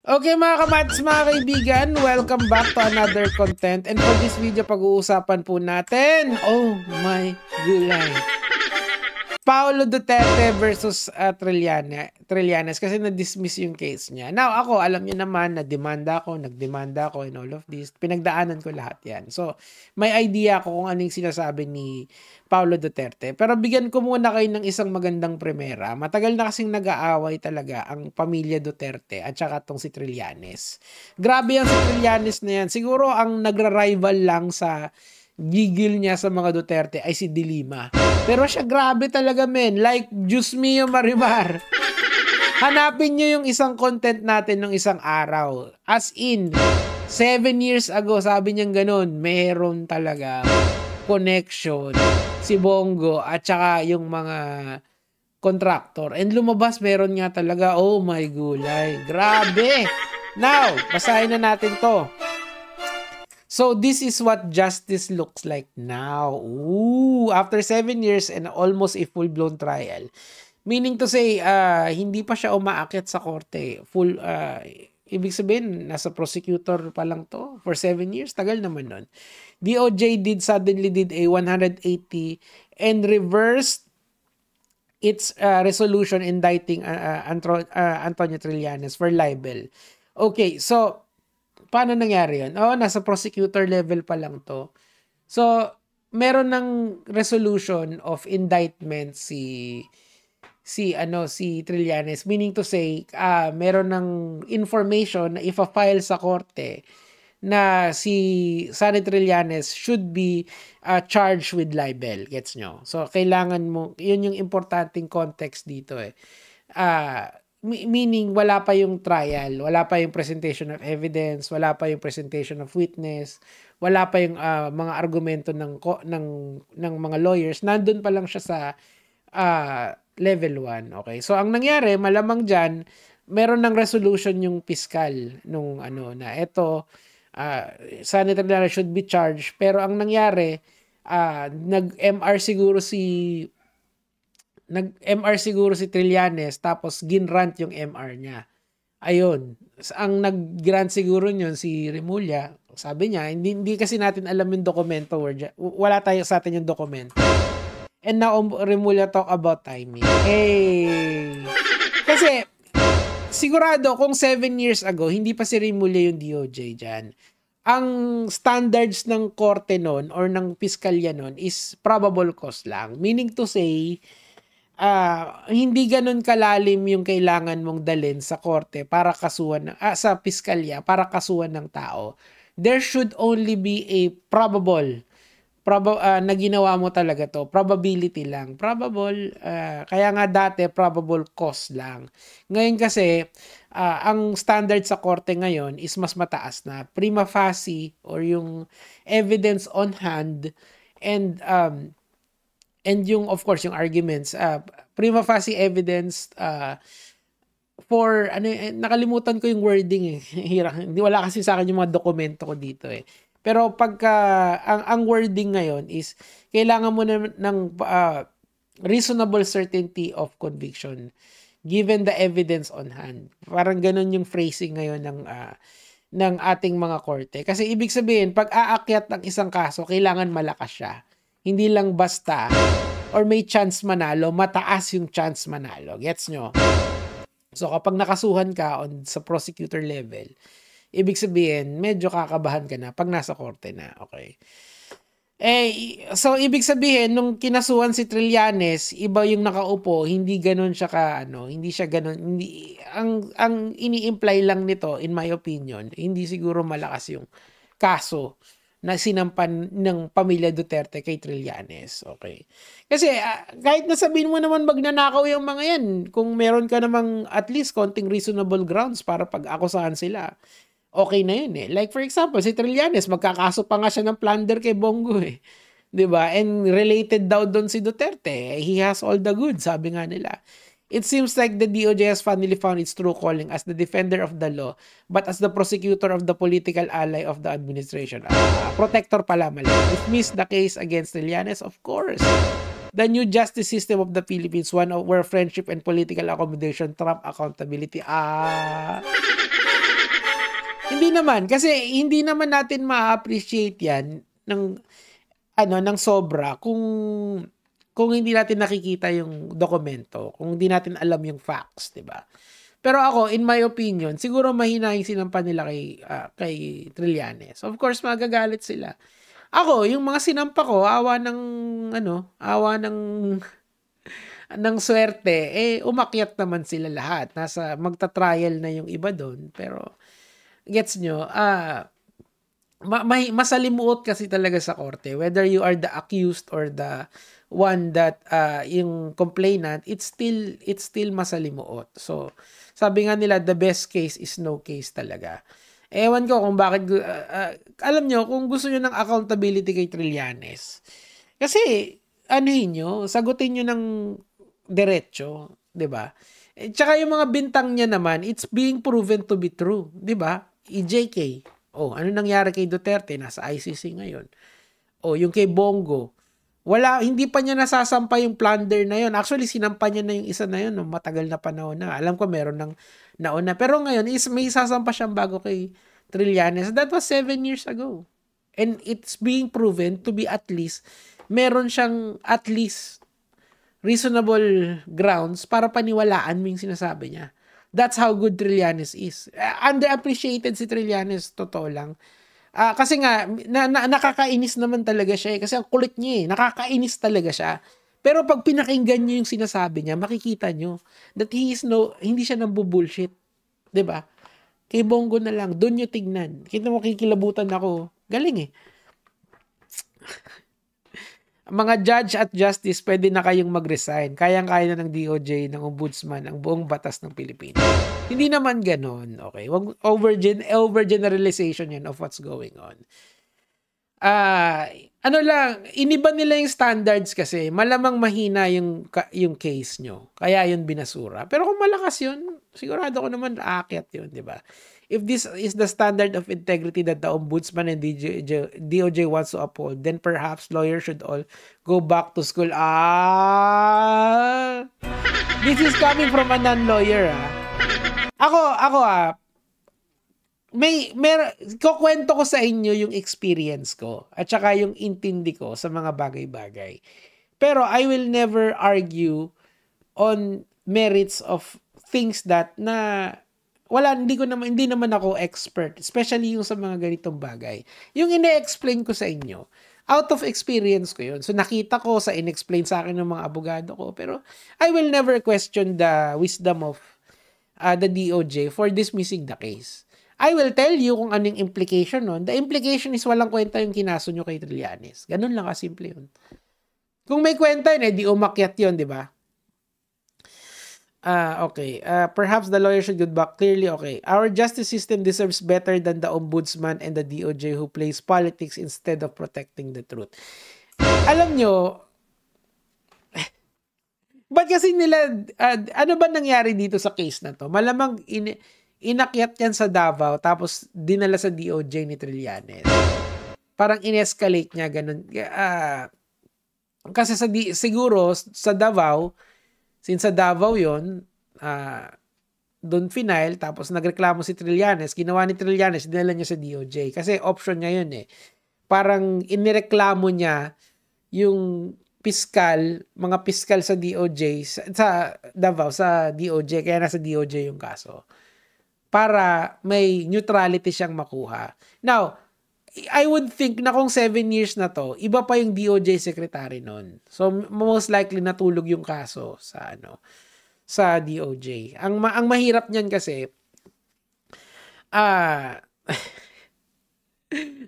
Okay mga kamats, mga kaibigan, welcome back to another content. And for this video, pag-uusapan po natin, oh my gulay, Paulo Duterte versus Trillanes kasi na-dismiss yung case niya. Now ako, alam niyo naman, nagdemanda ako in all of this. Pinagdaanan ko lahat yan. So, may idea ako kung anong sinasabi ni Paulo Duterte. Pero bigyan ko muna kayo ng isang magandang primera. Matagal na kasing nag-aaway talaga ang pamilya Duterte at saka tong si Trillanes. Grabe yan si Trillanes na yan. Siguro ang nagra-rival lang sa gigil niya sa mga Duterte ay si Dilima. Pero siya grabe talaga men. Like, Diyos mio Marimar. Hanapin niyo yung isang content natin ng isang araw. As in, 7 years ago, sabi niyang ganun, meron talaga connection si Bongo at saka yung mga contractor. And lumabas, meron nga talaga. Oh my gulay. Grabe. Now, basahin na natin to. So, this is what justice looks like now. Ooh, after 7 years and almost a full-blown trial. Meaning to say, hindi pa siya umaakit sa korte. Ibig sabihin, nasa prosecutor pa lang to for 7 years. Tagal naman nun. DOJ suddenly did a 180 and reversed its resolution indicting Antonio Trillanes for libel. Okay, so paano nangyari yun? Nasa prosecutor level pa lang to. So, meron ng resolution of indictment si Trillanes. Meaning to say, meron ng information na ifa-file sa korte na si Sonny Trillanes should be charged with libel. Gets nyo? So, kailangan mo, yun yung importanteng context dito eh. Meaning wala pa yung trial, wala pa yung presentation of evidence, wala pa yung presentation of witness, wala pa yung mga argumento ng mga lawyers. Nandun pa lang siya sa level 1. Okay? So ang nangyari, malamang diyan, meron ng resolution yung fiscal nung na ito Sonny Trillanes should be charged, pero ang nangyari, nag-MR siguro si Trillanes tapos ginrant yung MR niya. Ayun. Ang nag-grant siguro yun si Remulla. Sabi niya, hindi kasi natin alam yung dokumento. Wala tayo sa atin yung dokumento. And now, Remulla talk about timing. Hey! Kasi, sigurado kung 7 years ago, hindi pa si Remulla yung DOJ dyan. Ang standards ng korte nun or ng piskalya nun is probable cause lang. Meaning to say, hindi ganun kalalim yung kailangan mong dalhin sa korte para kasuhan sa piskalya para kasuhan ng tao. There should only be a probable na ginawa mo talaga to. Probability lang. Probable, kaya nga dati probable cause lang. Ngayon kasi, ang standard sa korte ngayon is mas mataas na. Prima facie or yung evidence on hand and yung, of course, yung arguments, prima facie evidence for, nakalimutan ko yung wording eh. Hindi, wala kasi sa akin yung mga dokumento ko dito eh. Pero pagka, ang wording ngayon is, kailangan mo ng reasonable certainty of conviction given the evidence on hand. Parang ganun yung phrasing ngayon ng ating mga korte. Kasi ibig sabihin, pag aakyat ng isang kaso, kailangan malakas siya. Hindi lang basta or may chance manalo, mataas yung chance manalo. Gets nyo? So kapag nakasuhan ka sa prosecutor level, ibig sabihin, medyo kakabahan ka na pag nasa korte na. Okay. So ibig sabihin, nung kinasuhan si Trillanes, iba yung nakaupo, hindi ganun siya hindi siya ganun. Ang ini-imply lang nito, in my opinion, hindi siguro malakas yung kaso na sinampan ng pamilya Duterte kay Trillanes. Okay. Kasi kahit nasabihin mo naman magnanakaw yung mga yan, kung meron ka namang at least konting reasonable grounds para pag-akusahan sila, okay na yun eh. Like for example, si Trillanes, magkakaso pa nga siya ng plunder kay Bongo eh. 'Di ba? And related daw doon si Duterte. He has all the goods, sabi nga nila. It seems like the DOJ has finally found its true calling as the defender of the law, but as the prosecutor of the political ally of the administration. Protector pala mali. Dismiss the case against Trillanes, of course. The new justice system of the Philippines, one where friendship and political accommodation trump accountability. Hindi naman kasi hindi naman natin ma-appreciate 'yan ng sobra kung hindi natin nakikita yung dokumento, kung hindi natin alam yung facts, 'di ba? Pero ako, in my opinion, siguro mahina yung sinampa nila kay Trillanes. Of course, magagalit sila. Ako, yung mga sinampa ko, awa ng swerte, umakyat naman sila lahat. Magta-trial na yung iba doon. Pero, gets nyo, masalimuot kasi talaga sa korte. Whether you are the accused or the one that, yung complainant, it's still masalimuot. So, sabi nga nila, the best case is no case talaga. Ewan ko kung bakit, alam nyo, kung gusto nyo ng accountability kay Trillanes, kasi, sagutin nyo ng diretso, 'di ba? Tsaka yung mga bintang niya naman, it's being proven to be true, 'di ba? EJK. Ano nangyari kay Duterte? Nasa ICC ngayon. Yung kay Bongo, hindi pa niya nasasampa yung plunder na yun. Actually, sinampa niya na yung isa na yun matagal na panahon na. Alam ko meron ng nauna. Pero ngayon, may sasampa siyang bago kay Trillanes. That was 7 years ago. And it's being proven to be at least, meron siyang at least reasonable grounds para paniwalaan mo yung sinasabi niya. That's how good Trillanes is. Underappreciated si Trillanes, totoo lang. Kasi nga, nakakainis naman talaga siya kasi ang kulit niya nakakainis talaga siya. Pero pag pinakinggan niyo yung sinasabi niya, makikita niyo that hindi siya nambubullshit. 'Di ba? Kay Bongo na lang, doon niyo tignan. Kita mo, kikilabutan ako. Galing Mga judge at justice, pwede na kayong mag-resign. Kayang-kaya na ng DOJ, ng ombudsman, ang buong batas ng Pilipinas. Hindi naman ganon, okay? Wag overgeneralization yan of what's going on. Iniba nila yung standards kasi malamang mahina yung case nyo. Kaya yun binasura. Pero kung malakas yun, sigurado ko naman aakyat yun, di ba? If this is the standard of integrity that the Ombudsman and DOJ wants to uphold, then perhaps lawyers should all go back to school. This is coming from a non-lawyer. Ako kukwento ko sa inyo yung experience ko at saka yung intindi ko sa mga bagay-bagay. Pero I will never argue on merits of things that hindi naman ako expert, especially yung sa mga ganitong bagay. Yung ine-explain ko sa inyo, out of experience ko yun. So nakita ko sa in-explain sa akin ng mga abogado ko, pero I will never question the wisdom of the DOJ for dismissing the case. I will tell you kung anong implication nun. The implication is walang kwenta yung kinaso nyo kay Trillanes. Ganun lang kasimple yun. Kung may kwenta yun, di umakyat yun, di ba? Okay. Perhaps the lawyer should get back. Clearly, okay. Our justice system deserves better than the ombudsman and the DOJ who plays politics instead of protecting the truth. Alam nyo, ba't kasi nila, ano ba nangyari dito sa case na to? Malamang inakyat yan sa Davao tapos dinala sa DOJ ni Trillanes. Parang in-escalate niya, ganun. Kasi siguro sa Davao, since sa Davao yun, doon final, tapos nagreklamo si Trillanes, ginawa ni Trillanes, dinala niya sa DOJ. Kasi option niya yun Parang inireklamo niya yung mga piskal sa DOJ, sa Davao, sa DOJ, kaya nasa DOJ yung kaso. Para may neutrality siyang makuha. Now, I would think na kung 7 years na to, iba pa yung DOJ secretary nun. So, most likely natulog yung kaso sa DOJ. Ang mahirap niyan kasi,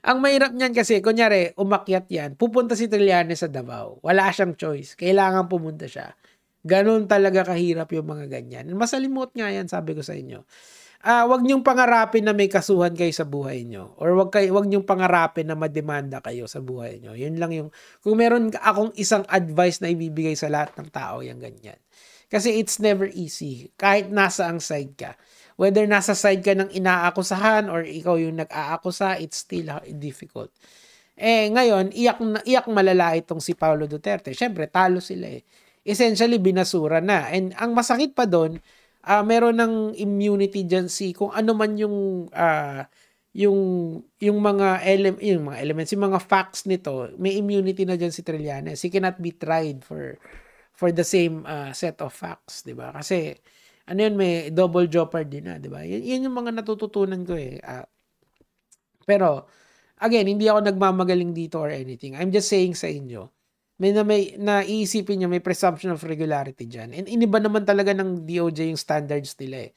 ang mahirap niyan kasi, kunyari, umakyat yan, pupunta si Trillanes sa Davao. Wala siyang choice. Kailangan pumunta siya. Ganun talaga kahirap yung mga ganyan. Masalimot nga yan, sabi ko sa inyo. Wag niyong pangarapin na may kasuhan kayo sa buhay niyo, or wag niyong pangarapin na mademanda kayo sa buhay niyo. Yun lang yung, kung meron akong isang advice na ibibigay sa lahat ng tao, yung ganyan. Kasi it's never easy. Kahit nasa ang side ka. Whether nasa side ka ng inaakusahan or ikaw yung nag-aakusa, it's still difficult. Ngayon, iyak malala itong si Paulo Duterte. Syempre, talo sila Essentially, binasura na. And ang masakit pa doon, meron ng immunity dyan kung ano man yung mga elements, yung mga facts nito, may immunity na dyan si Trillanes. He cannot be tried for the same set of facts, 'di ba? Kasi ano yun, may double jeopardy na, 'di ba? Yun yung mga natututunan ko eh. Pero again, hindi ako nagmamagaling dito or anything. I'm just saying sa inyo, may naiisipin nyo, may presumption of regularity dyan. And iniba naman talaga ng DOJ yung standards nila eh.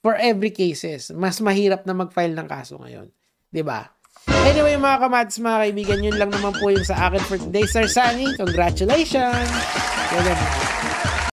For every cases, mas mahirap na mag-file ng kaso ngayon. 'Di ba? Anyway, mga kamads, mga kaibigan, yun lang naman po yung sa akin for today. Sir Sunny, congratulations! Kaya